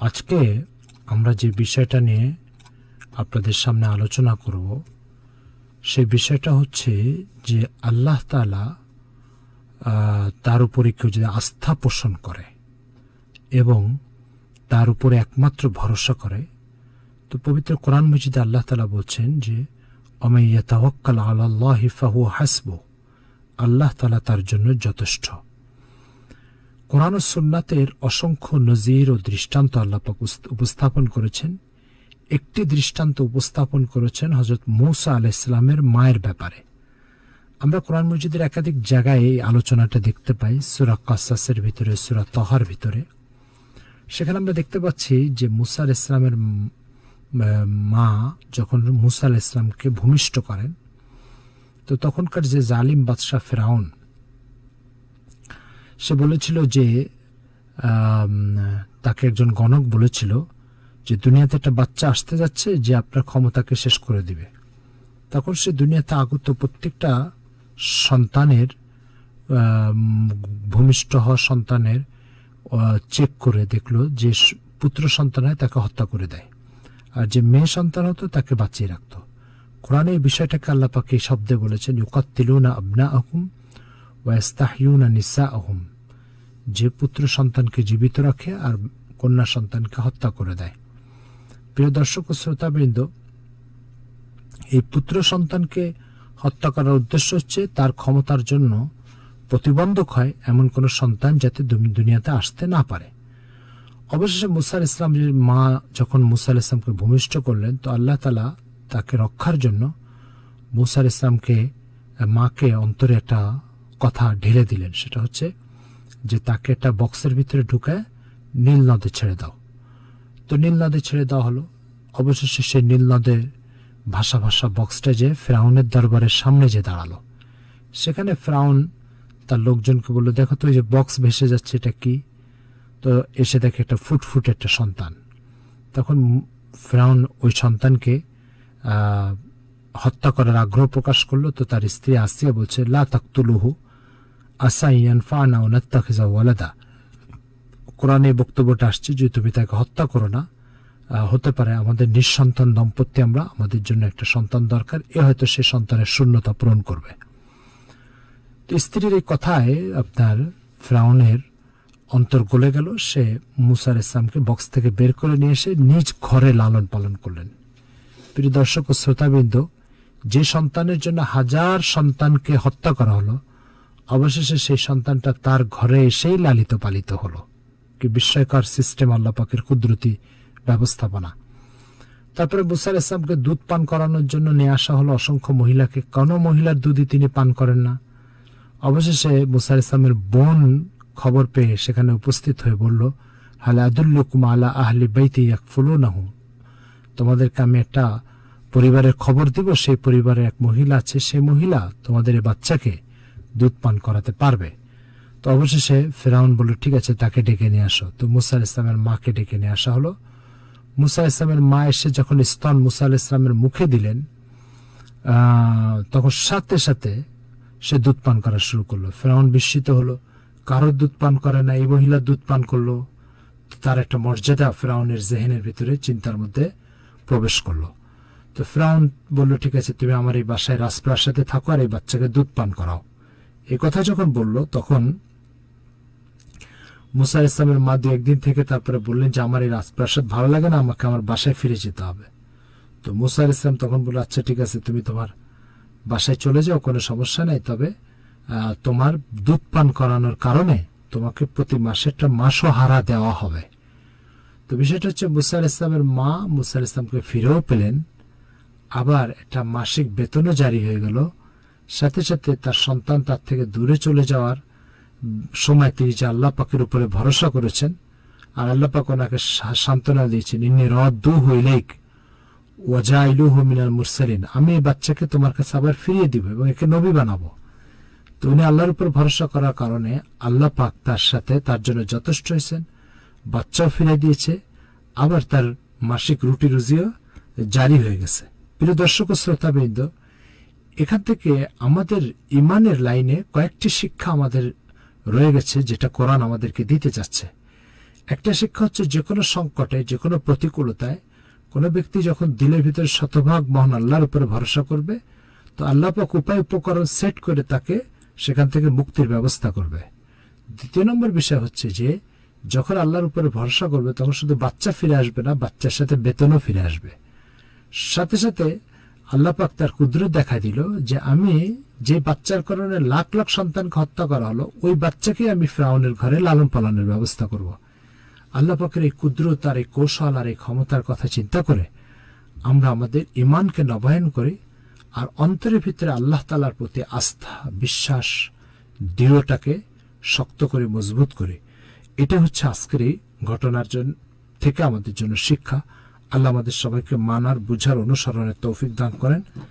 আজকে আমরা যে বিষয়টা নিয়ে আপনাদের সামনে আলোচনা করব সেই বিষয়টা হচ্ছে যে আল্লাহ তাআলা তার উপরে কেউ যদি আস্থা পোষণ করে এবং তার উপরে একমাত্র ভরসা করে, তো পবিত্র কোরআন মজিদে আল্লাহ তাআলা বলছেন যে ওয়া ইয়াতাওয়াক্কাল আলাল্লাহি ফাহুয়া হাসবুহ, আল্লাহ তাআলা তার জন্য যথেষ্ট। কোরআন ও সুন্নাতের অসংখ্য নজির ও দৃষ্টান্ত আল্লাহ পাক উপস্থাপন করেছেন। একটি দৃষ্টান্ত উপস্থাপন করেছেন হযরত মূসা আলাইহিস সালামের মায়ের ব্যাপারে। আমরা কোরআন মজিদের একাধিক জায়গায় এই আলোচনাটা দেখতে পাই, সূরা কাসাসের ভিতরে, সূরা তাহার ভিতরে। সেখানে আমরা দেখতে পাচ্ছি যে মূসা আলাইহিস সালামের মা যখন মূসা আলাইহিস সালামকে ভূমিষ্ঠ করেন, তো তখনকার যে জালিম বাদশাহ ফেরাউন, সে বলেছিল যে তাকে একজন গণক বলেছিল যে দুনিয়াতে একটা বাচ্চা আসতে যাচ্ছে যে আপনার ক্ষমতাকে শেষ করে দিবে। তখন সে দুনিয়াতে আগত প্রত্যেকটা সন্তানের ভূমিষ্ঠ হওয়া সন্তানের চেক করে দেখলো যে পুত্র সন্তান হয় তাকে হত্যা করে দেয়, আর যে মেয়ে সন্তান হতো তাকে বাঁচিয়ে রাখত। কোরআনে এই বিষয়টাকে আল্লাহ পাক এই শব্দে বলেছেন ইউকাত্তিলুনা আবনাআহুম ওয়া ইস্তাহইয়ুনা নিসাআহুম, যে পুত্র সন্তানকে জীবিত রাখে আর কন্যা সন্তানকে হত্যা করে দেয়। প্রিয় দর্শক ও শ্রোতাবৃন্দ, এই পুত্র সন্তানকে হত্যা করার উদ্দেশ্য হচ্ছে তার ক্ষমতার জন্য প্রতিবন্ধক হয় এমন কোন সন্তান যাতে দুনিয়াতে আসতে না পারে। অবশেষে মূসা আলাইহিস সালামের মা যখন মূসা আলাইহিস সালামকে ভূমিষ্ঠ করলেন, তো আল্লাহ তাআলা তাকে রক্ষার জন্য মূসা আলাইহিস সালামকে মাকে অন্তরে একটা কথা ঢেলে দিলেন। সেটা হচ্ছে যে তাকে একটা বক্সের ভিতরে ঢুকায় নীল নদে ছেড়ে দাও। তো নীল নদে ছেড়ে দেওয়া হলো। অবশেষে সেই নীল নদে ভাসা ভাসা বক্সটা যে ফেরাউনের দরবারের সামনে যে দাঁড়ালো। সেখানে ফেরাউন তার লোকজনকে বললো, দেখো তো এই যে বক্স ভেসে যাচ্ছে, এটা কি? তো এসে দেখে একটা ফুটফুট একটা সন্তান। তখন ফেরাউন ওই সন্তানকে হত্যা করার আগ্রহ প্রকাশ করলো। তো তার স্ত্রী আসিয়া বলছে, লা তাকতুলুহু আসা ইয়ানফা'না আও নাত্তাখিযাহু ওয়ালাদা। কোরআনে বক্তব্যটা আসছে যে তুমি তাকে হত্যা করো না, হতে পারে আমাদের নিঃসন্তান দম্পতি আমরা, আমাদের জন্য একটা সন্তান দরকার, এ হয়তো সে সন্তানের শূন্যতা পূরণ করবে। তো স্ত্রীর এই কথায় আপনার ফেরাউনের অন্তর গলে গেল। সে মূসা আলাইহিস সালামকে বক্স থেকে বের করে নিয়ে এসে নিজ ঘরে লালন পালন করলেন। প্রিয় দর্শক ও শ্রোতাবৃন্দ, যে সন্তানের জন্য হাজার সন্তানকে হত্যা করা হলো, অবশেষে সেই সন্তানটা তার ঘরে এসেই লালিত পালিত হলো। কি বিস্ময়কর সিস্টেম আল্লাহ পাকের কুদরতি ব্যবস্থাপনা। তারপরে মূসা আলাইহিস সালামকে দুধ পান করানোর জন্য নিয়ে আসা হলো অসংখ্য মহিলাকে। কোনো মহিলার দুধই তিনি পান করেন না। অবশেষে মূসা আলাইহিস সালামের বোন খবর পেয়ে সেখানে উপস্থিত হয়ে বলল, হাল আদুল্লুকুম আলা আহলি বাইতি ইয়াকফুলুনাহু, তোমাদেরকে আমি একটা পরিবারের খবর দিব, সেই পরিবারের এক মহিলা আছে, সেই মহিলা তোমাদের এই বাচ্চাকে দুধ পান করাতে পারবে। তো অবশেষে ফেরাউন বলল, ঠিক আছে, তাকে ডেকে নিয়ে আসো। তো মূসা আলাইহিস সালামের মাকে ডেকে নিয়ে আসা হলো। মূসা আলাইহিস সালামের মা এসে যখন স্তন মূসা আলাইহিস সালামের মুখে দিলেন, তখন সাথে সাথে সে দুধ পান করা শুরু করলো। ফেরাউন বিস্মিত হলো, কারোর দুধ পান করে না, এই মহিলা দুধ পান করলো। তার একটা মর্যাদা ফেরাউনের জেহেনের ভিতরে, চিন্তার মধ্যে প্রবেশ করলো। তো ফেরাউন বলল, ঠিক আছে, তুমি আমার এই বাসায় রাজপ্রাসাদে থাকো আর এই বাচ্চাকে দুধ পান করাও। এই কথা যখন বলল, তখন মূসা আলাইহিস সালামের মা 2-1 দিন থেকে তারপরে বললেন যে আমার এই রাজপ্রাসাদ ভালো লাগে না, আমাকে আমার বাসায় ফিরে যেতে হবে। তো মূসা আলাইহিস সালাম তখন বলল, আচ্ছা ঠিক আছে, তুমি তোমার বাসায় চলে যাও, কোনো সমস্যা নাই, তবে তোমার দুধ পান করানোর কারণে তোমাকে প্রতি মাসে একটা মাসোহারা দেওয়া হবে। তো বিষয়টা হচ্ছে মূসা আলাইহিস সালামের মা মূসা আলাইহিস সালামকে ফিরেও পেলেন, আবার একটা মাসিক বেতনও জারি হয়ে গেল। সাথে সাথে তার সন্তান তার থেকে দূরে চলে যাওয়ার সময় তিনি যে আল্লাহ পাকের উপরে ভরসা করেছেন, আর আল্লাহ পাক ওনাকে সান্ত্বনা দিয়েছেন, ইন্নী রাদ্দুহু ইলাইক ওয়া জাইলুহু মিনাল মুরসালিন, আমি এই বাচ্চাকে তোমার কাছে আবার ফিরিয়ে দিব এবং একে নবী বানাবো। তো উনি আল্লাহর উপর ভরসা করার কারণে আল্লাহ পাক তার সাথে তার জন্য যথেষ্ট হয়েছেন, বাচ্চাও ফিরে দিয়েছে, আবার তার মাসিক রুটি রুজিও জারি হয়ে গেছে। প্রিয় দর্শক ও শ্রোতাবৃন্দ, এখান থেকে আমাদের ইমানের লাইনে কয়েকটি শিক্ষা আমাদের রয়ে গেছে, যেটা কোরআন আমাদেরকে দিতে চাচ্ছে। একটা শিক্ষা হচ্ছে যে কোনো সংকটে, যে কোনো প্রতিকূলতায় কোনো ব্যক্তি যখন দিলের ভিতরে শতভাগ মহান আল্লাহর উপরে ভরসা করবে, তো আল্লাহ পাক উপায় উপকরণ সেট করে তাকে সেখান থেকে মুক্তির ব্যবস্থা করবে। দ্বিতীয় নম্বর বিষয় হচ্ছে যে যখন আল্লাহর উপরে ভরসা করবে তখন শুধু বাচ্চা ফিরে আসবে না, বাচ্চার সাথে বেতনও ফিরে আসবে। সাথে সাথে আল্লাহ পাক তার কুদরত দেখা দিল যে আমি যে বাচ্চার কারণে লাখ লাখ সন্তানকে হত্যা করা হলো, ওই বাচ্চাকে আমি ফিরআউনের ঘরে লালন পালনের ব্যবস্থা করব। আল্লাহ পাকের এই কুদরত আর এই কৌশল আর এই ক্ষমতার কথা চিন্তা করে আমরা আমাদের ঈমানকে নবায়ন করি আর অন্তরের ভিতরে আল্লাহ তাআলার প্রতি আস্থা, বিশ্বাস, দৃঢ়টাকে শক্ত করে মজবুত করি। এটা হচ্ছে আজকের এই ঘটনার থেকে আমাদের জন্য শিক্ষা। আল্লাহ আমাদের সবাইকে মানার, বুঝার, অনুসরণের তৌফিক দান করেন।